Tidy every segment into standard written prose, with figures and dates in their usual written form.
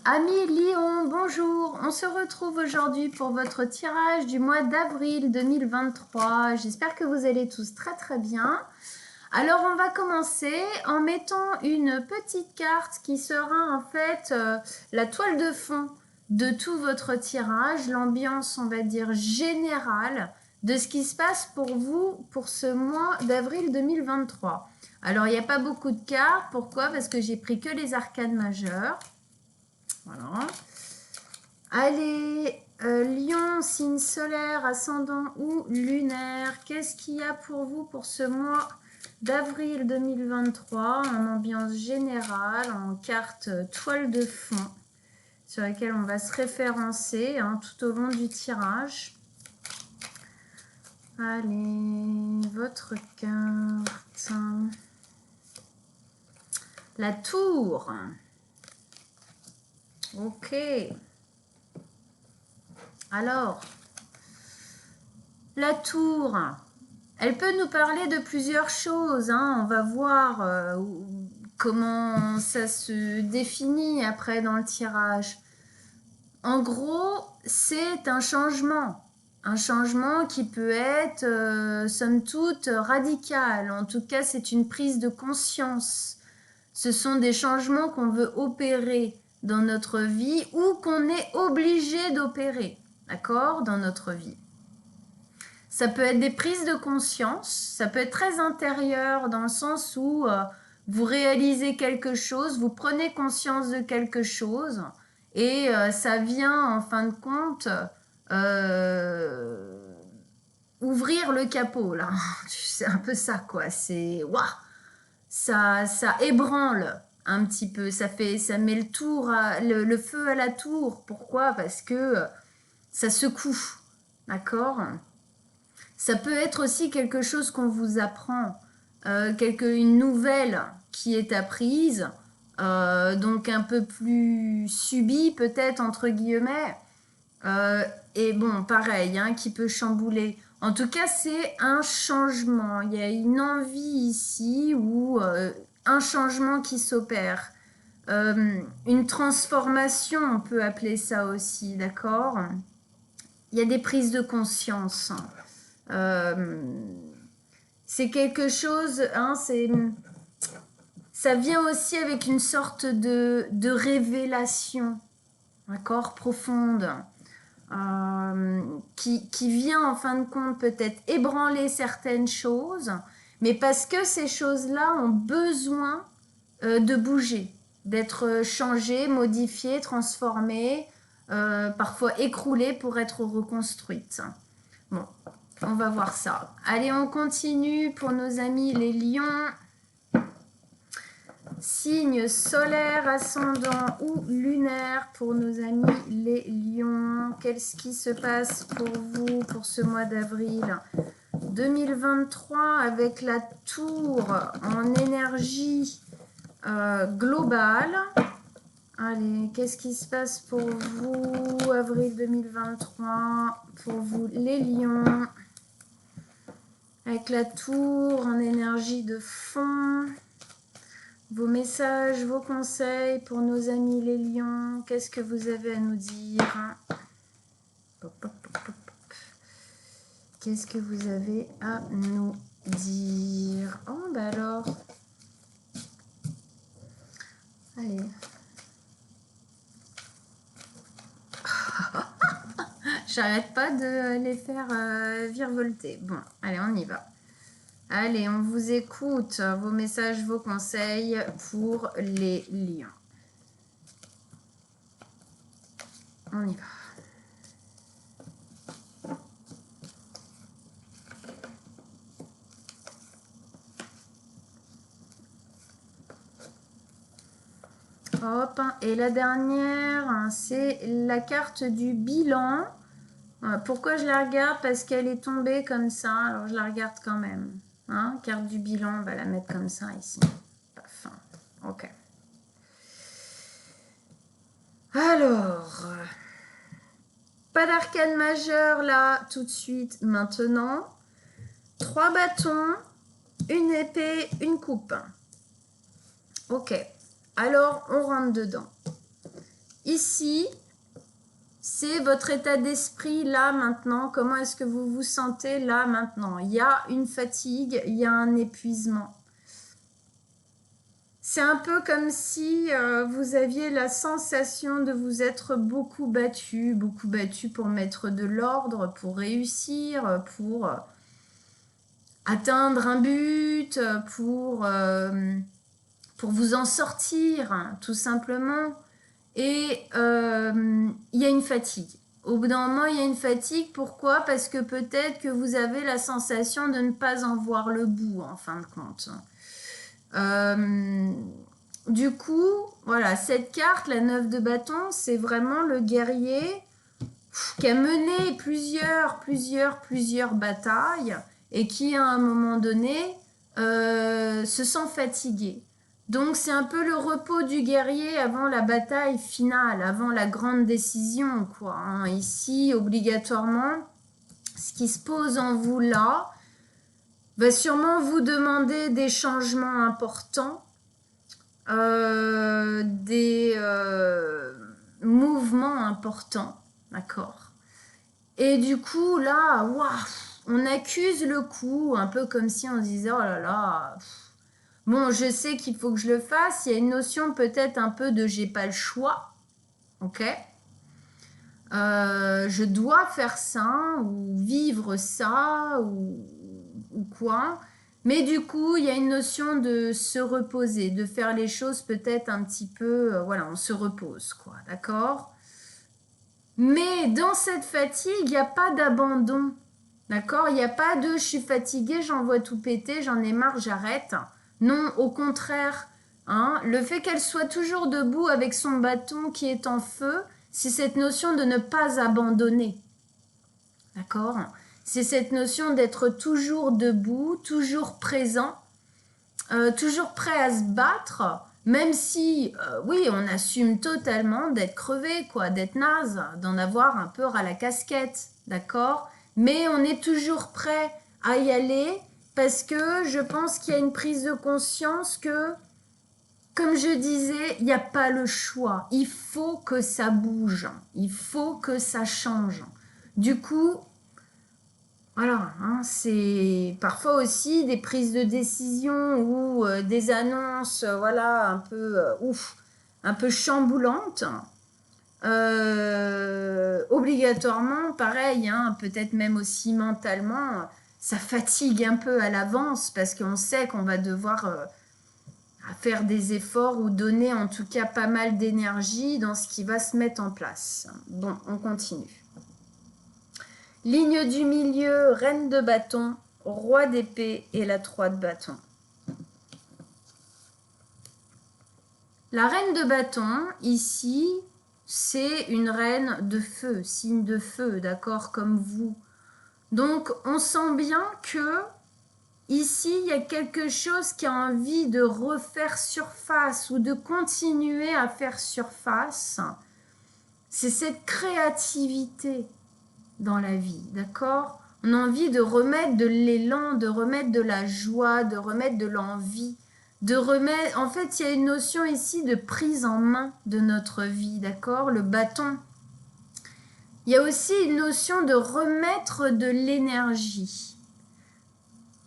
Amis Lion, bonjour. On se retrouve aujourd'hui pour votre tirage du mois d'avril 2023. J'espère que vous allez tous très bien. Alors on va commencer en mettant une petite carte qui sera en fait la toile de fond de tout votre tirage, l'ambiance on va dire générale de ce qui se passe pour vous pour ce mois d'avril 2023. Alors il n'y a pas beaucoup de cartes, pourquoi? Parce que j'ai pris que les arcanes majeures. Voilà. Allez, Lion, signe solaire, ascendant ou lunaire, qu'est-ce qu'il y a pour vous pour ce mois d'avril 2023 en ambiance générale, en carte toile de fond sur laquelle on va se référencer tout au long du tirage. Allez, votre carte. La tour. Ok. Alors, la tour, elle peut nous parler de plusieurs choses. On va voir comment ça se définit après dans le tirage. En gros, c'est un changement. Un changement qui peut être, somme toute, radical. En tout cas, c'est une prise de conscience. Ce sont des changements qu'on veut opérer dans notre vie ou qu'on est obligé d'opérer, d'accord, dans notre vie. Ça peut être des prises de conscience, ça peut être très intérieur dans le sens où vous réalisez quelque chose, vous prenez conscience de quelque chose et ça vient en fin de compte ouvrir le capot là. C'est un peu ça quoi, c'est waouh, ça ébranle un petit peu, ça met le feu à la tour. Pourquoi? Parce que ça secoue, d'accord? Ça peut être aussi quelque chose qu'on vous apprend, une nouvelle qui est apprise, donc un peu plus subie peut-être entre guillemets, et bon pareil, qui peut chambouler. En tout cas, c'est un changement. Il y a une envie ici ou un changement qui s'opère. Une transformation, on peut appeler ça aussi, d'accord? Il y a des prises de conscience. C'est quelque chose, ça vient aussi avec une sorte de révélation, d'accord, profonde, qui vient en fin de compte peut-être ébranler certaines choses, mais parce que ces choses-là ont besoin de bouger, d'être changées, modifiées, transformées, parfois écroulées pour être reconstruites. Bon, on va voir ça. Allez, on continue pour nos amis les lions. Signe solaire, ascendant ou lunaire pour nos amis les lions. Qu'est-ce qui se passe pour vous pour ce mois d'avril 2023 avec la tour en énergie globale? Allez, qu'est-ce qui se passe pour vous avril 2023 pour vous les lions avec la tour en énergie de fond? Vos messages, vos conseils pour nos amis les lions, qu'est-ce que vous avez à nous dire? Qu'est-ce que vous avez à nous dire? Oh, bah alors. Allez. J'arrête pas de les faire virevolter. Bon, allez, on y va. Allez, on vous écoute. Vos messages, vos conseils pour les lions. On y va. Hop, et la dernière, c'est la carte du bilan. Pourquoi je la regarde? Parce qu'elle est tombée comme ça, alors je la regarde quand même. Carte du bilan, on va la mettre comme ça ici. Paf. Ok. Alors, pas d'arcane majeur là, tout de suite, maintenant. 3 bâtons, une épée, une coupe. Ok. Alors, on rentre dedans. ici, c'est votre état d'esprit là maintenant. Comment est-ce que vous vous sentez là maintenant? Il y a une fatigue, il y a un épuisement. C'est un peu comme si vous aviez la sensation de vous être beaucoup battu pour mettre de l'ordre, pour réussir, pour atteindre un but, pour vous en sortir, hein, tout simplement. Et il y a une fatigue. Au bout d'un moment, il y a une fatigue. Pourquoi? Parce que peut-être que vous avez la sensation de ne pas en voir le bout, en fin de compte. Du coup, voilà, cette carte, la 9 de bâton, c'est vraiment le guerrier qui a mené plusieurs batailles et qui, à un moment donné, se sent fatigué. Donc, c'est un peu le repos du guerrier avant la bataille finale, avant la grande décision, quoi. Hein. Ici, obligatoirement, ce qui se pose en vous là va sûrement vous demander des changements importants, des mouvements importants, d'accord? Et du coup, là, waouh, on accuse le coup, un peu comme si on se disait, oh là là, bon, je sais qu'il faut que je le fasse. Il y a une notion peut-être un peu de j'ai pas le choix, ok? Je dois faire ça, ou vivre ça, ou quoi. Mais du coup, il y a une notion de se reposer, de faire les choses peut-être un petit peu, voilà, on se repose, quoi, d'accord? Mais dans cette fatigue, il n'y a pas d'abandon, d'accord? Il n'y a pas de je suis fatiguée, j'en vois tout péter, j'en ai marre, j'arrête. Non, au contraire, hein, le fait qu'elle soit toujours debout avec son bâton qui est en feu, c'est cette notion de ne pas abandonner, d'accord? C'est cette notion d'être toujours debout, toujours présent, toujours prêt à se battre, même si, oui, on assume totalement d'être crevé, quoi, d'être naze, d'en avoir un peu ras la casquette, d'accord? Mais on est toujours prêt à y aller parce que je pense qu'il y a une prise de conscience que, comme je disais, il n'y a pas le choix. Il faut que ça bouge, il faut que ça change. Du coup, voilà, hein, c'est parfois aussi des prises de décision ou des annonces, voilà, un peu chamboulantes. Obligatoirement, pareil, hein, peut-être même aussi mentalement, ça fatigue un peu à l'avance parce qu'on sait qu'on va devoir faire des efforts ou donner en tout cas pas mal d'énergie dans ce qui va se mettre en place. Bon, on continue. Ligne du milieu, reine de bâton, roi d'épée et la 3 de bâton. La reine de bâton, ici, c'est une reine de feu, signe de feu, d'accord, comme vous. Donc, on sent bien que ici, il y a quelque chose qui a envie de refaire surface ou de continuer à faire surface. C'est cette créativité dans la vie, d'accord? On a envie de remettre de l'élan, de remettre de la joie, de remettre de l'envie, de remettre... En fait, il y a une notion ici de prise en main de notre vie, d'accord? Le bâton. Il y a aussi une notion de remettre de l'énergie.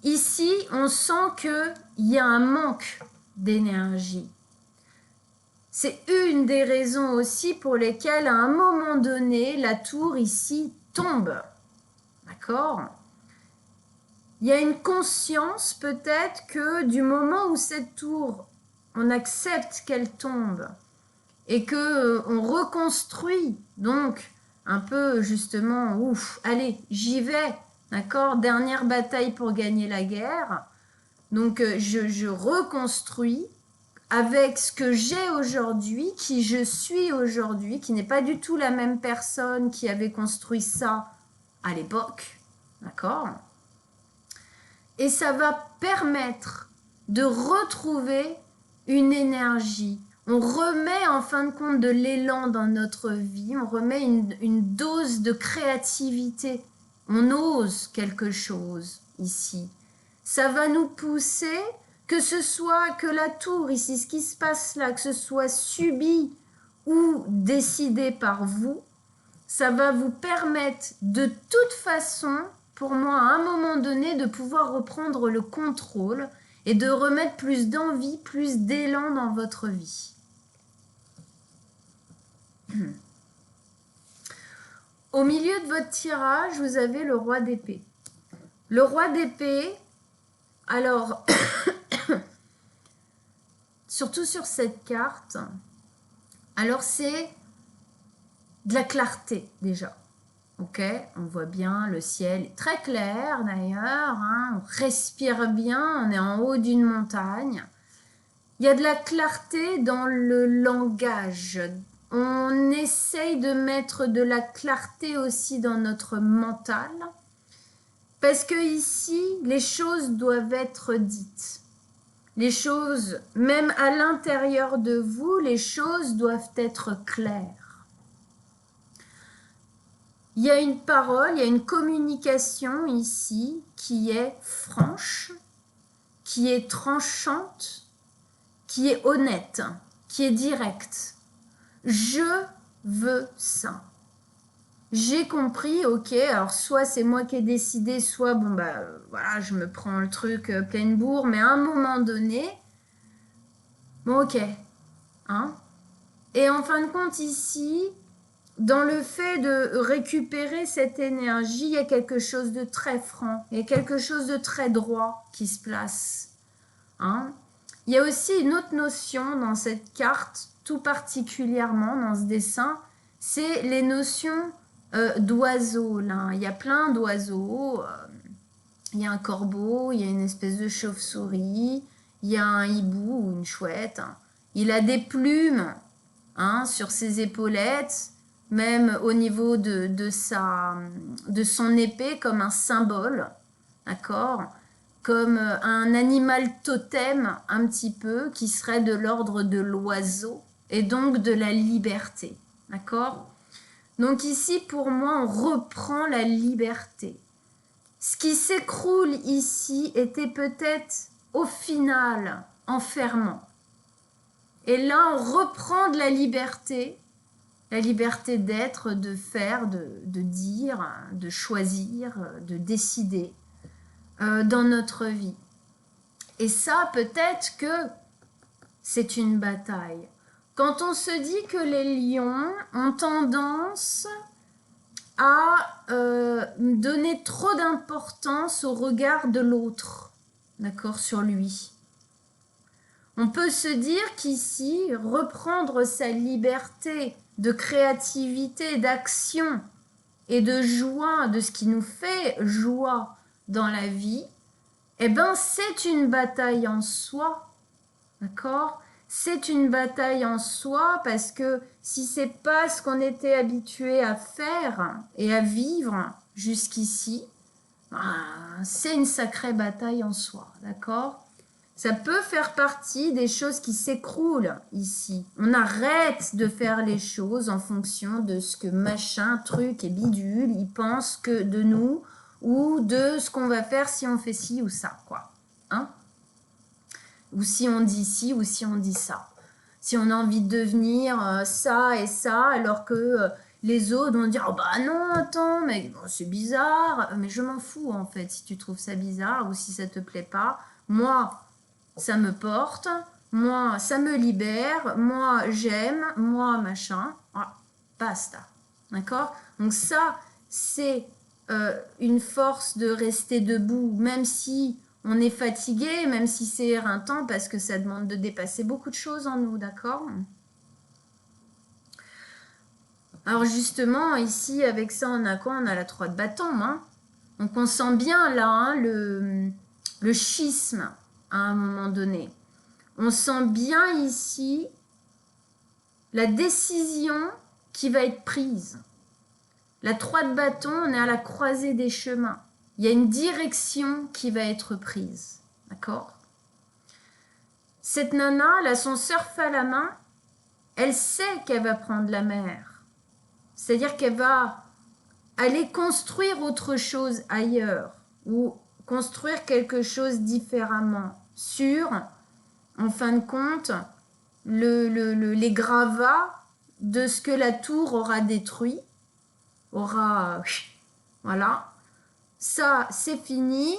Ici, on sent qu'il y a un manque d'énergie. C'est une des raisons aussi pour lesquelles, à un moment donné, la tour ici tombe. D'accord? Il y a une conscience peut-être que du moment où cette tour, on accepte qu'elle tombe et que on reconstruit, donc un peu justement, ouf, allez, j'y vais, d'accord? Dernière bataille pour gagner la guerre. Donc je reconstruis avec ce que j'ai aujourd'hui, qui je suis aujourd'hui, qui n'est pas du tout la même personne qui avait construit ça à l'époque, d'accord? Et ça va permettre de retrouver une énergie. On remet en fin de compte de l'élan dans notre vie, on remet une dose de créativité. On ose quelque chose ici. Ça va nous pousser, que ce soit que la tour ici, ce qui se passe là, que ce soit subi ou décidé par vous, ça va vous permettre de toute façon, pour moi, à un moment donné, de pouvoir reprendre le contrôle et de remettre plus d'envie, plus d'élan dans votre vie. Au milieu de votre tirage, vous avez le roi d'épée. Le roi d'épée, alors, surtout sur cette carte, alors c'est de la clarté déjà. Ok, on voit bien, le ciel est très clair d'ailleurs, hein, on respire bien, on est en haut d'une montagne. Il y a de la clarté dans le langage. On essaye de mettre de la clarté aussi dans notre mental. Parce que ici, les choses doivent être dites. Les choses, même à l'intérieur de vous, les choses doivent être claires. Il y a une parole, il y a une communication ici qui est franche, qui est tranchante, qui est honnête, qui est directe. Je veux ça. J'ai compris, ok, alors soit c'est moi qui ai décidé, soit bon bah voilà, je me prends le truc pleine bourre, mais à un moment donné, bon ok, hein. Et en fin de compte ici, dans le fait de récupérer cette énergie, il y a quelque chose de très franc, il y a quelque chose de très droit qui se place, hein. Il y a aussi une autre notion dans cette carte, tout particulièrement dans ce dessin, c'est les notions d'oiseaux. Là. Il y a plein d'oiseaux. Il y a un corbeau, il y a une espèce de chauve-souris, il y a un hibou ou une chouette. Il a des plumes hein, sur ses épaulettes, même au niveau de son épée comme un symbole, d'accord ? Comme un animal totem un petit peu qui serait de l'ordre de l'oiseau et donc de la liberté, d'accord ? Donc ici, pour moi, on reprend la liberté. Ce qui s'écroule ici était peut-être au final enfermant. Et là, on reprend de la liberté d'être, de faire, de dire, de choisir, de décider dans notre vie. Et ça, peut-être que c'est une bataille. Quand on se dit que les lions ont tendance à donner trop d'importance au regard de l'autre, d'accord, sur lui. On peut se dire qu'ici, reprendre sa liberté de créativité, d'action et de joie, de ce qui nous fait joie dans la vie, eh ben, c'est une bataille en soi, d'accord ? C'est une bataille en soi parce que si c'est pas ce qu'on était habitué à faire et à vivre jusqu'ici, c'est une sacrée bataille en soi, d'accord ? Ça peut faire partie des choses qui s'écroulent ici. On arrête de faire les choses en fonction de ce que machin, truc et bidule, ils pensent que de nous ou de ce qu'on va faire si on fait ci ou ça, quoi. Hein ? Ou si on dit ci ou si on dit ça. Si on a envie de devenir ça et ça, alors que les autres vont dire « Oh bah non, attends, mais bon, c'est bizarre. » Mais je m'en fous en fait si tu trouves ça bizarre ou si ça te plaît pas. Moi, ça me porte. Moi, ça me libère. Moi, j'aime. Moi, machin. Ah, basta. D'accord ? Donc ça, c'est une force de rester debout, même si on est fatigué, même si c'est éreintant, parce que ça demande de dépasser beaucoup de choses en nous, d'accord ? Alors justement, ici, avec ça, on a quoi ? On a la 3 de bâton, hein ? Donc on sent bien là hein, le schisme à un moment donné. On sent bien ici la décision qui va être prise. La 3 de bâton, on est à la croisée des chemins. Il y a une direction qui va être prise. D'accord ? Cette nana, elle a son surf à la main. Elle sait qu'elle va prendre la mer. C'est-à-dire qu'elle va aller construire autre chose ailleurs ou construire quelque chose différemment sur, en fin de compte, les gravats de ce que la tour aura détruit, voilà. Ça, c'est fini.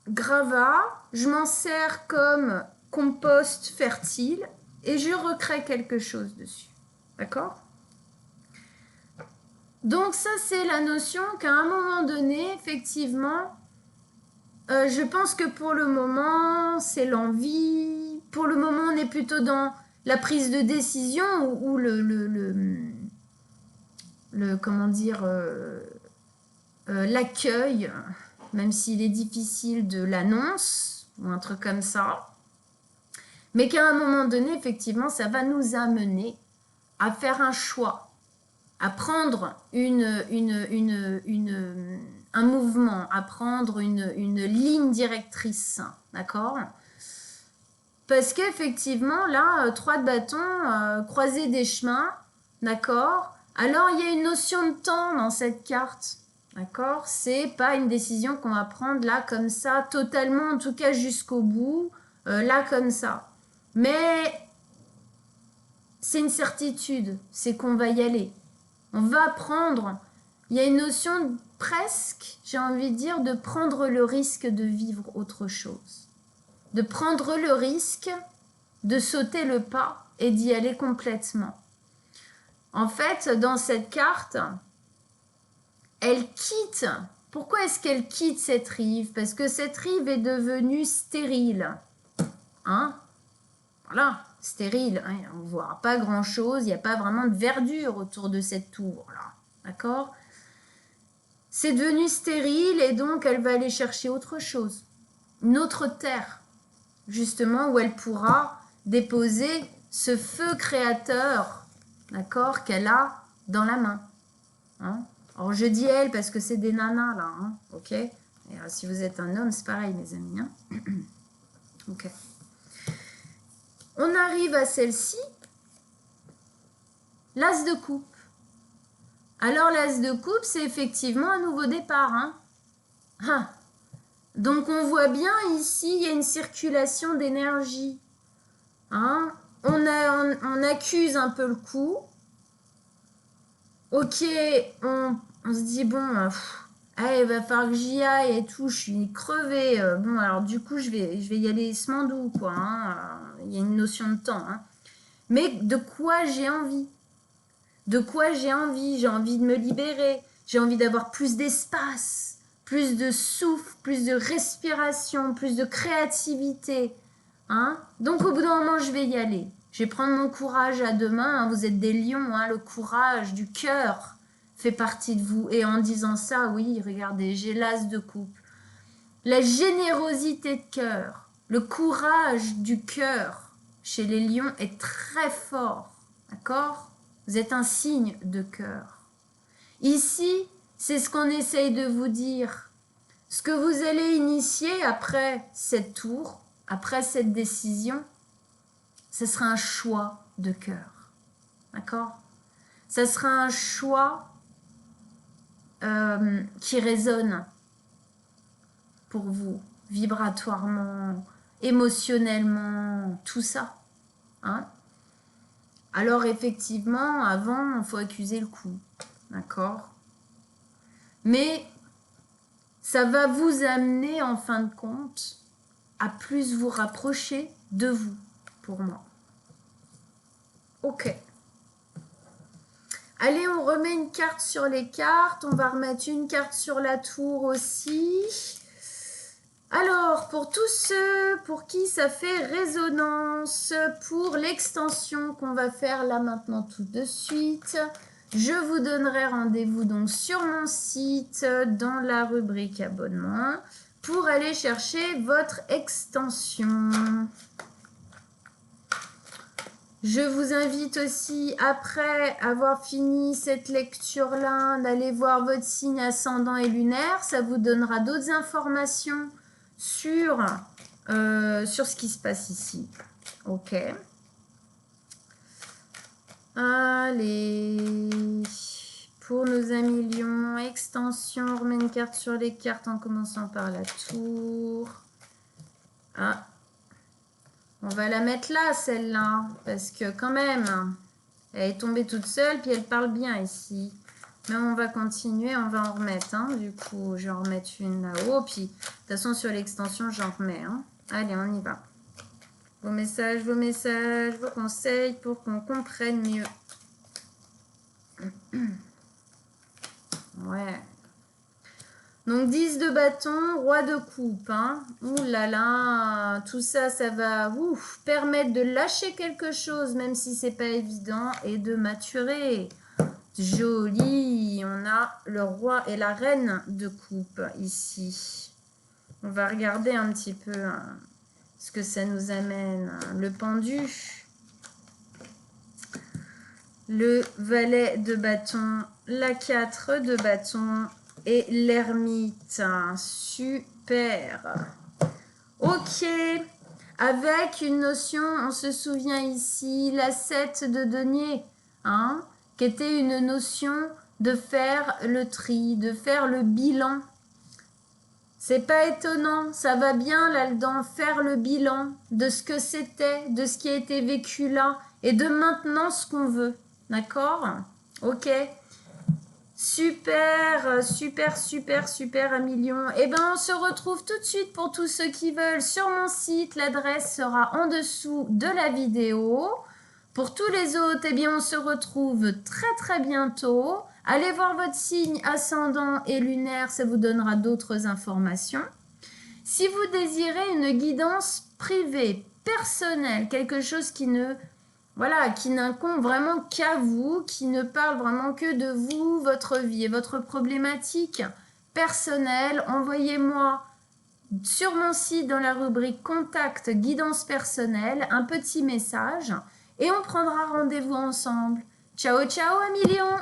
Gravat, je m'en sers comme compost fertile et je recrée quelque chose dessus. D'accord? Donc ça, c'est la notion qu'à un moment donné, effectivement, je pense que pour le moment, c'est l'envie. Pour le moment, on est plutôt dans la prise de décision ou comment dire, l'accueil, même s'il est difficile de l'annonce ou un truc comme ça. Mais qu'à un moment donné, effectivement, ça va nous amener à faire un choix, à prendre un mouvement, à prendre une ligne directrice, d'accord? Parce qu'effectivement, là, 3 de bâton, croiser des chemins, d'accord? Alors, il y a une notion de temps dans cette carte, d'accord? C'est pas une décision qu'on va prendre là, comme ça, totalement, en tout cas jusqu'au bout, là, comme ça. Mais c'est une certitude, c'est qu'on va y aller. On va prendre, il y a une notion presque, j'ai envie de dire, de prendre le risque de vivre autre chose. De prendre le risque de sauter le pas et d'y aller complètement. En fait, dans cette carte, elle quitte. Pourquoi est-ce qu'elle quitte cette rive? Parce que cette rive est devenue stérile. Hein? Voilà, stérile. Hein? On ne voit pas grand-chose, il n'y a pas vraiment de verdure autour de cette tour-là. D'accord? C'est devenu stérile et donc elle va aller chercher autre chose. Une autre terre, justement, où elle pourra déposer ce feu créateur, d'accord, qu'elle a dans la main. Hein? Alors je dis elle parce que c'est des nanas là, hein, ok? Et si vous êtes un homme, c'est pareil, mes amis. Hein? Ok. On arrive à celle-ci, l'as de coupe. Alors l'as de coupe, c'est effectivement un nouveau départ. Hein? Ah. Donc on voit bien ici, il y a une circulation d'énergie. Hein? On accuse un peu le coup. Ok, on se dit, bon, il va falloir que j'y aille et tout, je suis crevée. Bon, alors du coup, je vais y aller smandou, quoi. Hein. Il y a une notion de temps. Hein. Mais de quoi j'ai envie? De quoi j'ai envie? J'ai envie de me libérer. J'ai envie d'avoir plus d'espace, plus de souffle, plus de respiration, plus de créativité. Hein? Donc au bout d'un moment, je vais y aller. Je vais prendre mon courage à deux mains. Hein. Vous êtes des lions, hein. Le courage du cœur fait partie de vous. Et en disant ça, oui, regardez, j'ai l'as de coupe. La générosité de cœur, le courage du cœur chez les lions est très fort. D'accord? Vous êtes un signe de cœur. Ici, c'est ce qu'on essaye de vous dire. Ce que vous allez initier après cette tour, après cette décision, ce sera un choix de cœur. D'accord? Ce sera un choix qui résonne pour vous, vibratoirement, émotionnellement, tout ça. Hein? Alors effectivement, avant, il faut accuser le coup. D'accord? Mais ça va vous amener en fin de compte à plus vous rapprocher de vous, pour moi. Ok. Allez, on remet une carte sur les cartes. On va remettre une carte sur la tour aussi. Alors, pour tous ceux pour qui ça fait résonance, pour l'extension qu'on va faire là maintenant tout de suite, je vous donnerai rendez-vous donc sur mon site dans la rubrique abonnement pour aller chercher votre extension. Je vous invite aussi, après avoir fini cette lecture-là, d'aller voir votre signe ascendant et lunaire. Ça vous donnera d'autres informations sur ce qui se passe ici. Ok. Allez. Pour nos amis lions, extension, on remet une carte sur les cartes en commençant par la tour. Ah. On va la mettre là, celle-là, parce que quand même, Elle est tombée toute seule, puis elle parle bien ici. Mais on va continuer, on va en remettre. Hein. Du coup, je vais en remettre une là-haut. Puis, de toute façon, sur l'extension, j'en remets. Hein. Allez, on y va. Vos messages, vos conseils pour qu'on comprenne mieux. Ouais. Donc 10 de bâton, roi de coupe. Hein. Ouh là là, tout ça, ça va permettre de lâcher quelque chose, même si c'est pas évident, et de maturer. Joli, on a le roi et la reine de coupe ici. On va regarder un petit peu ce que ça nous amène. Le pendu, le valet de bâton, la 4 de bâton et l'ermite. Super. Ok. Avec une notion, on se souvient ici, la 7 de denier, hein, qui était une notion de faire le tri, de faire le bilan. C'est pas étonnant, ça va bien là-dedans, faire le bilan de ce que c'était, de ce qui a été vécu là, et de maintenant ce qu'on veut. D'accord? Ok. Super, super, super, super, 1 million. Eh bien, on se retrouve tout de suite pour tous ceux qui veulent sur mon site. L'adresse sera en dessous de la vidéo. Pour tous les autres, eh bien, on se retrouve très, très bientôt. Allez voir votre signe ascendant et lunaire, ça vous donnera d'autres informations. Si vous désirez une guidance privée, personnelle, quelque chose qui ne... Voilà, qui n'incombe vraiment qu'à vous, qui ne parle vraiment que de vous, votre vie et votre problématique personnelle, envoyez-moi sur mon site dans la rubrique Contact guidance personnelle un petit message et on prendra rendez-vous ensemble. Ciao, ciao, 1 million!